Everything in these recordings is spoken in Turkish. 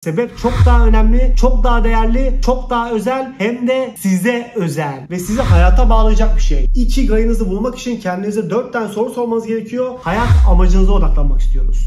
Sebep çok daha önemli, çok daha değerli, çok daha özel, hem de size özel ve sizi hayata bağlayacak bir şey. Ikigai'nizi bulmak için kendinize 4 tane soru sormanız gerekiyor. Hayat amacınıza odaklanmak istiyoruz.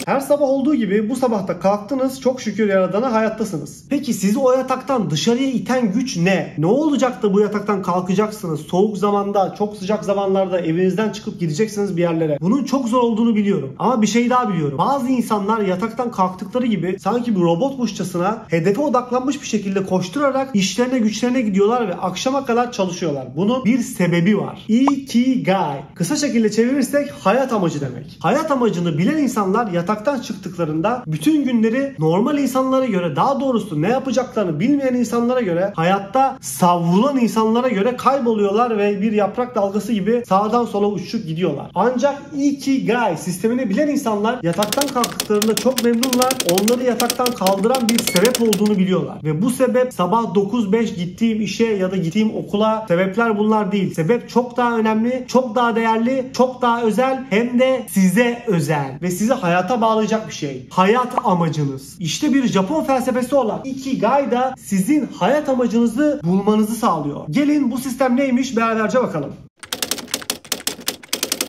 Her sabah olduğu gibi bu sabah da kalktınız, çok şükür Yaradan'a hayattasınız. Peki sizi o yataktan dışarıya iten güç ne? Ne olacak da bu yataktan kalkacaksınız? Soğuk zamanda, çok sıcak zamanlarda evinizden çıkıp gideceksiniz bir yerlere. Bunun çok zor olduğunu biliyorum. Ama bir şey daha biliyorum. Bazı insanlar yataktan kalktıkları gibi sanki bir robotmuşçasına hedefe odaklanmış bir şekilde koşturarak işlerine güçlerine gidiyorlar ve akşama kadar çalışıyorlar. Bunun bir sebebi var. Ikigai. Kısa şekilde çevirirsek hayat amacı demek. Hayat amacını bilen insanlar yataktan çıktıklarında bütün günleri normal insanlara göre, daha doğrusu ne yapacaklarını bilmeyen insanlara göre, hayatta savrulan insanlara göre kayboluyorlar ve bir yaprak dalgası gibi sağdan sola uçup gidiyorlar. Ancak Ikigai sistemini bilen insanlar yataktan kalktıklarında çok memnunlar. Onları yataktan kaldıran bir sebep olduğunu biliyorlar. Ve bu sebep sabah 9-5 gittiğim işe ya da gittiğim okula, sebepler bunlar değil. Sebep çok daha önemli, çok daha değerli, çok daha özel, hem de size özel ve sizi hayata bağlayacak bir şey. Hayat amacınız. İşte bir Japon felsefesi olan Ikigai da sizin hayat amacınızı bulmanızı sağlıyor. Gelin bu sistem neymiş beraberce bakalım.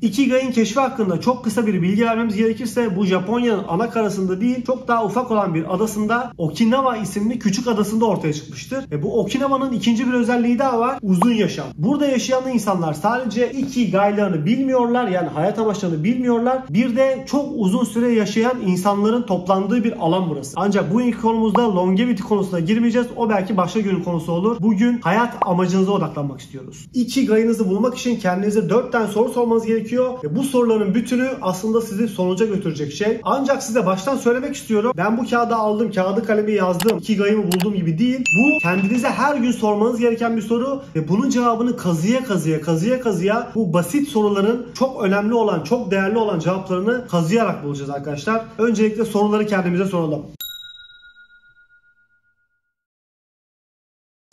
Ikigai'nin keşfi hakkında çok kısa bir bilgi vermemiz gerekirse, bu Japonya'nın ana karasında değil, çok daha ufak olan bir adasında, Okinawa isimli küçük adasında ortaya çıkmıştır. Ve bu Okinawa'nın ikinci bir özelliği daha var. Uzun yaşam. Burada yaşayan insanlar sadece Ikigai'larını bilmiyorlar, yani hayat amaçlarını bilmiyorlar. Bir de çok uzun süre yaşayan insanların toplandığı bir alan burası. Ancak bu ilk konumuzda longevity konusuna girmeyeceğiz. O belki başka günün konusu olur. Bugün hayat amacınıza odaklanmak istiyoruz. Ikigai'nizi bulmak için kendinize 4 tane soru sormanız gerekiyor. Ve bu soruların bütünü aslında sizi sonuca götürecek şey. Ancak size baştan söylemek istiyorum. Ben bu kağıdı aldım, kağıdı kalemi yazdım, Ikigai'mi buldum gibi değil. Bu kendinize her gün sormanız gereken bir soru ve bunun cevabını kazıya bu basit soruların çok önemli olan, çok değerli olan cevaplarını kazıyarak bulacağız arkadaşlar. Öncelikle soruları kendimize soralım.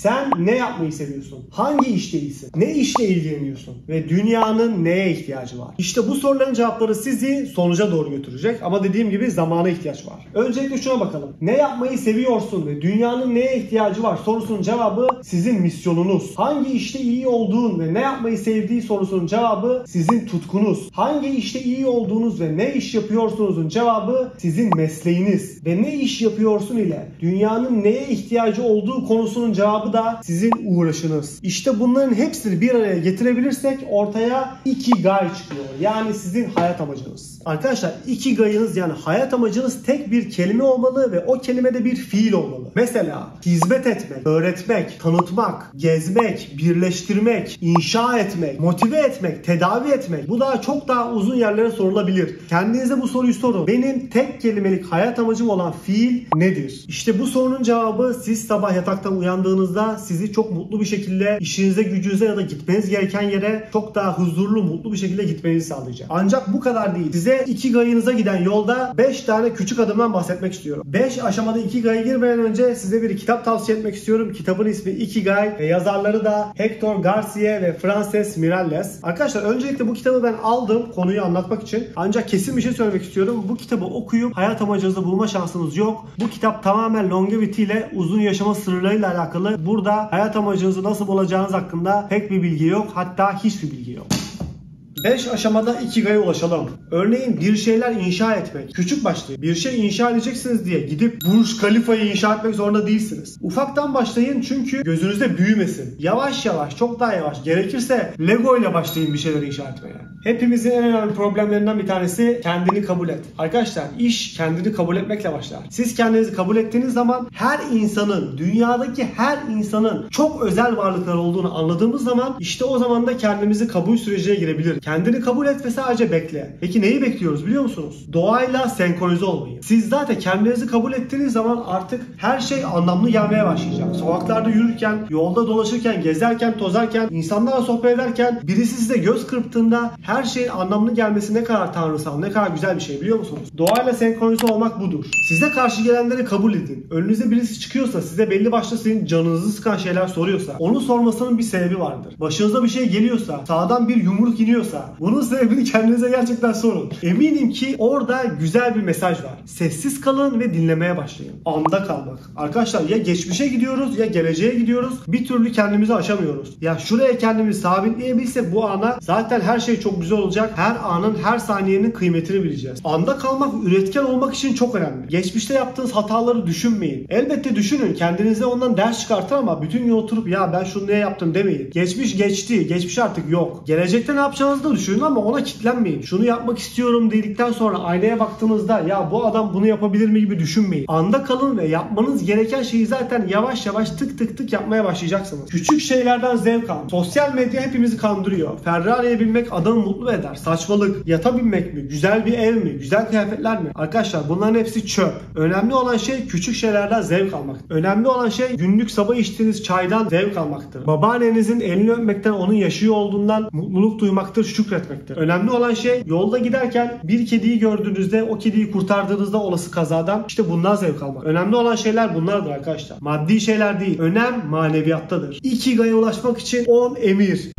Sen ne yapmayı seviyorsun? Hangi işte iyisin? Ne işle ilgileniyorsun? Ve dünyanın neye ihtiyacı var? İşte bu soruların cevapları sizi sonuca doğru götürecek. Ama dediğim gibi zamana ihtiyaç var. Öncelikle şuna bakalım. Ne yapmayı seviyorsun ve dünyanın neye ihtiyacı var sorusunun cevabı sizin misyonunuz. Hangi işte iyi olduğun ve ne yapmayı sevdiği sorusunun cevabı sizin tutkunuz. Hangi işte iyi olduğunuz ve ne iş yapıyorsunuzun cevabı sizin mesleğiniz. Ve ne iş yapıyorsun ile dünyanın neye ihtiyacı olduğu konusunun cevabı da sizin uğraşınız. İşte bunların hepsini bir araya getirebilirsek ortaya Ikigai çıkıyor. Yani sizin hayat amacınız. Arkadaşlar Ikigai'niz, yani hayat amacınız tek bir kelime olmalı ve o kelimede bir fiil olmalı. Mesela hizmet etmek, öğretmek, tanıtmak, gezmek, birleştirmek, inşa etmek, motive etmek, tedavi etmek. Bu daha çok daha uzun yerlere sorulabilir. Kendinize bu soruyu sorun. Benim tek kelimelik hayat amacım olan fiil nedir? İşte bu sorunun cevabı siz sabah yataktan uyandığınızda sizi çok mutlu bir şekilde işinize, gücünüze ya da gitmeniz gereken yere çok daha huzurlu, mutlu bir şekilde gitmenizi sağlayacak. Ancak bu kadar değil. Size Ikigai'nize giden yolda 5 tane küçük adımdan bahsetmek istiyorum. 5 aşamada Ikigai'ye girmeden önce size bir kitap tavsiye etmek istiyorum. Kitabın ismi Ikigai ve yazarları da Hector Garcia ve Frances Miralles. Arkadaşlar öncelikle bu kitabı ben aldım konuyu anlatmak için. Ancak kesin bir şey söylemek istiyorum. Bu kitabı okuyup hayat amacınızı bulma şansınız yok. Bu kitap tamamen longevity ile, uzun yaşama sırlarıyla alakalı. Burada hayat amacınızı nasıl bulacağınız hakkında pek bir bilgi yok. Hatta hiçbir bilgi yok. 5 aşamada Ikigai'ye ulaşalım. Örneğin bir şeyler inşa etmek. Küçük başlayın. Bir şey inşa edeceksiniz diye gidip Burj Khalifa'yı inşa etmek zorunda değilsiniz. Ufaktan başlayın çünkü gözünüzde büyümesin. Yavaş yavaş, çok daha yavaş. Gerekirse Lego ile başlayın bir şeyler inşa etmeye. Hepimizin en önemli problemlerinden bir tanesi kendini kabul et. Arkadaşlar iş kendini kabul etmekle başlar. Siz kendinizi kabul ettiğiniz zaman her insanın, dünyadaki her insanın çok özel varlıklar olduğunu anladığımız zaman işte o zaman da kendimizi kabul sürecine girebiliriz. Kendini kabul et ve sadece bekle. Peki neyi bekliyoruz biliyor musunuz? Doğayla senkronize olmayı. Siz zaten kendinizi kabul ettiğiniz zaman artık her şey anlamlı gelmeye başlayacak. Sokaklarda yürürken, yolda dolaşırken, gezerken, tozarken, insanlarla sohbet ederken birisi size göz kırptığında her şeyin anlamlı gelmesi ne kadar tanrısal, ne kadar güzel bir şey biliyor musunuz? Doğayla senkronize olmak budur. Size karşı gelenleri kabul edin. Önünüze birisi çıkıyorsa, size belli başlı sizin canınızı sıkan şeyler soruyorsa, onu sormasının bir sebebi vardır. Başınıza bir şey geliyorsa, sağdan bir yumruk iniyorsa, yoksa bunun sebebini kendinize gerçekten sorun. Eminim ki orada güzel bir mesaj var. Sessiz kalın ve dinlemeye başlayın. Anda kalmak. Arkadaşlar ya geçmişe gidiyoruz ya geleceğe gidiyoruz. Bir türlü kendimizi aşamıyoruz. Ya şuraya kendimizi sabitleyebilsek bu ana zaten her şey çok güzel olacak. Her anın, her saniyenin kıymetini bileceğiz. Anda kalmak, üretken olmak için çok önemli. Geçmişte yaptığınız hataları düşünmeyin. Elbette düşünün. Kendinize ondan ders çıkartın ama bütün gün oturup ya ben şunu niye yaptım demeyin. Geçmiş geçti. Geçmiş artık yok. Gelecekte ne yapacağınızı da düşünün ama ona kitlenmeyin. Şunu yapmak istiyorum dedikten sonra aynaya baktığınızda ya bu adam bunu yapabilir mi gibi düşünmeyin. Anda kalın ve yapmanız gereken şeyi zaten yavaş yavaş tık tık tık yapmaya başlayacaksınız. Küçük şeylerden zevk alın. Sosyal medya hepimizi kandırıyor. Ferrari'ye binmek adamı mutlu eder. Saçmalık. Yata binmek mi? Güzel bir ev mi? Güzel kıyafetler mi? Arkadaşlar bunların hepsi çöp. Önemli olan şey küçük şeylerden zevk almak. Önemli olan şey günlük sabah içtiğiniz çaydan zevk almaktır. Babaannenizin elini öpmekten, onun yaşıyor olduğundan mutluluk duymaktır, şükretmektir. Önemli olan şey yolda giderken bir kediyi gördüğünüzde, o kediyi kurtardığınızda olası kazadan işte bundan zevk almak. Önemli olan şeyler bunlardır arkadaşlar. Maddi şeyler değil. Önem maneviyattadır. Ikigai'ye ulaşmak için 10 emir.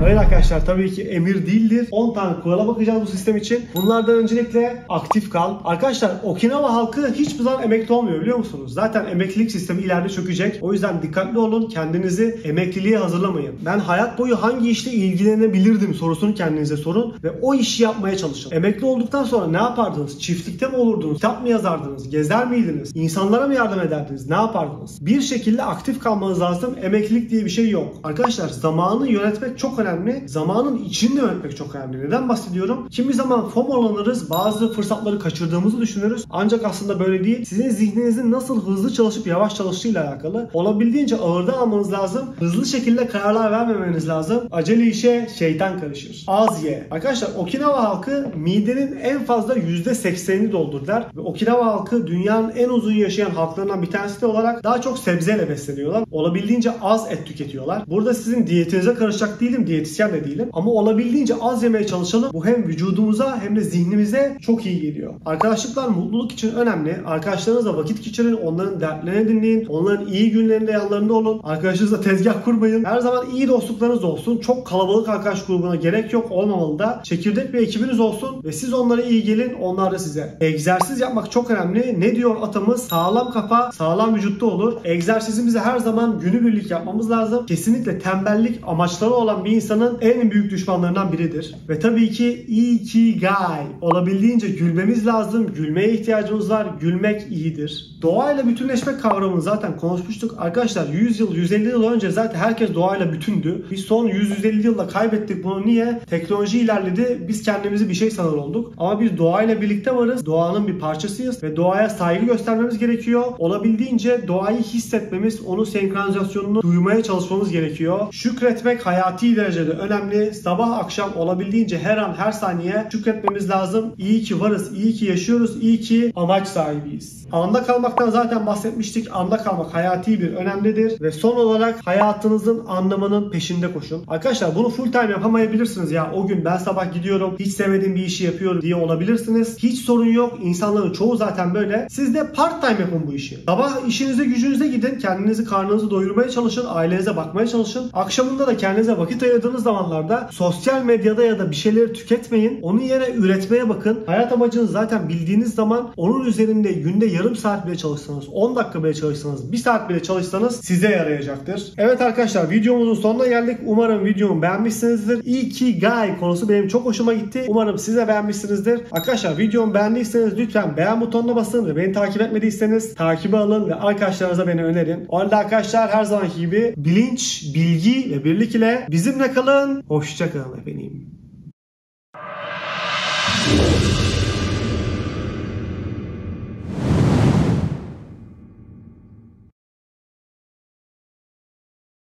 Evet arkadaşlar tabii ki emir değildir. 10 tane kurala bakacağız bu sistem için. Bunlardan öncelikle aktif kal. Arkadaşlar Okinawa halkı hiçbir zaman emekli olmuyor biliyor musunuz? Zaten emeklilik sistemi ileride çökecek. O yüzden dikkatli olun. Kendinizi emekliliğe hazırlamayın. Ben hayat boyu hangi işle ilgilenebilirdim sorusunu kendinize sorun ve o işi yapmaya çalışın. Emekli olduktan sonra ne yapardınız? Çiftlikte mi olurdunuz? Kitap mı yazardınız? Gezer miydiniz? İnsanlara mı yardım ederdiniz? Ne yapardınız? Bir şekilde aktif kalmanız lazım. Emeklilik diye bir şey yok. Arkadaşlar zamanı yönetmek çok önemli. Zamanın içinde yönetmek çok önemli. Neden bahsediyorum? Kimi zaman FOMO'lanırız, bazı fırsatları kaçırdığımızı düşünürüz. Ancak aslında böyle değil. Sizin zihninizin nasıl hızlı çalışıp yavaş çalıştığıyla alakalı. Olabildiğince ağırdan almanız lazım. Hızlı şekilde kararlar vermemeniz lazım. Acele işe şeytan karışır. Az ye. Arkadaşlar Okinawa halkı midenin en fazla %80'ini doldururlar. Ve Okinawa halkı dünyanın en uzun yaşayan halklarından bir tanesi de olarak daha çok sebzeyle besleniyorlar. Olabildiğince az et tüketiyorlar. Burada sizin diyetinize karışacak değilim. Diyetisyen de değilim. Ama olabildiğince az yemeye çalışalım. Bu hem vücudumuza hem de zihnimize çok iyi geliyor. Arkadaşlıklar mutluluk için önemli. Arkadaşlarınızla vakit geçirin. Onların dertlerini dinleyin. Onların iyi günlerinde yanlarında olun. Arkadaşınızla tezgah kurmayın. Her zaman iyi dostluklarınız olsun. Çok kalabalık arkadaş grubuna gerek yok. Olmamalı da. Çekirdek bir ekibiniz olsun ve siz onlara iyi gelin. Onlar da size. Egzersiz yapmak çok önemli. Ne diyor atamız? Sağlam kafa sağlam vücutta olur. Egzersizimizi her zaman günübirlik yapmamız lazım. Kesinlikle tembellik amaçları olan bir insanın en büyük düşmanlarından biridir. Ve tabii ki Ikigai. Olabildiğince gülmemiz lazım. Gülmeye ihtiyacımız var. Gülmek iyidir. Doğayla bütünleşmek kavramını zaten konuşmuştuk. Arkadaşlar 100 yıl, 150 yıl önce zaten herkes doğayla bütündü. Biz son 100-150 yılda kaybettik bunu. Niye? Teknoloji ilerledi. Biz kendimizi bir şey sanır olduk. Ama biz doğayla birlikte varız. Doğanın bir parçasıyız ve doğaya saygı göstermemiz gerekiyor. Olabildiğince doğayı hissetmemiz, onun senkronizasyonunu duymaya çalışmamız gerekiyor. Şükretmek hayati derecede önemli. Sabah akşam olabildiğince her an her saniye şükretmemiz lazım. İyi ki varız, iyi ki yaşıyoruz, iyi ki amaç sahibiyiz. Anda kalmaktan zaten bahsetmiştik. Anda kalmak hayati bir önemlidir. Ve son olarak hayatınızın anlamının peşinde koşun. Arkadaşlar bunu full time yapamayabilirsiniz ya. O gün ben sabah gidiyorum, hiç sevmediğim bir işi yapıyorum diye olabilirsiniz. Hiç sorun yok. İnsanların çoğu zaten böyle. Siz de part time yapın bu işi. Sabah işinize gücünüze gidin. Kendinizi karnınızı doyurmaya çalışın. Ailenize bakmaya çalışın. Akşamında da kendinize vakit ayırdığınız zamanlarda sosyal medyada ya da bir şeyleri tüketmeyin. Onun yerine üretmeye bakın. Hayat amacınızı zaten bildiğiniz zaman onun üzerinde günde yarım saat bile çalışsanız, 10 dakika bile çalışsanız, 1 saat bile çalışsanız size yarayacaktır. Evet arkadaşlar videomuzun sonuna geldik. Umarım videomu beğenmişsinizdir. Ikigai konusu benim çok hoşuma gitti. Umarım siz de beğenmişsinizdir. Arkadaşlar videomu beğendiyseniz lütfen beğen butonuna basın ve beni takip etmediyseniz takibi alın ve arkadaşlarınıza beni önerin. O halde arkadaşlar her zamanki gibi bilinç, bilgi ve birlik ile bizimle kalın. Hoşça kalın efendim.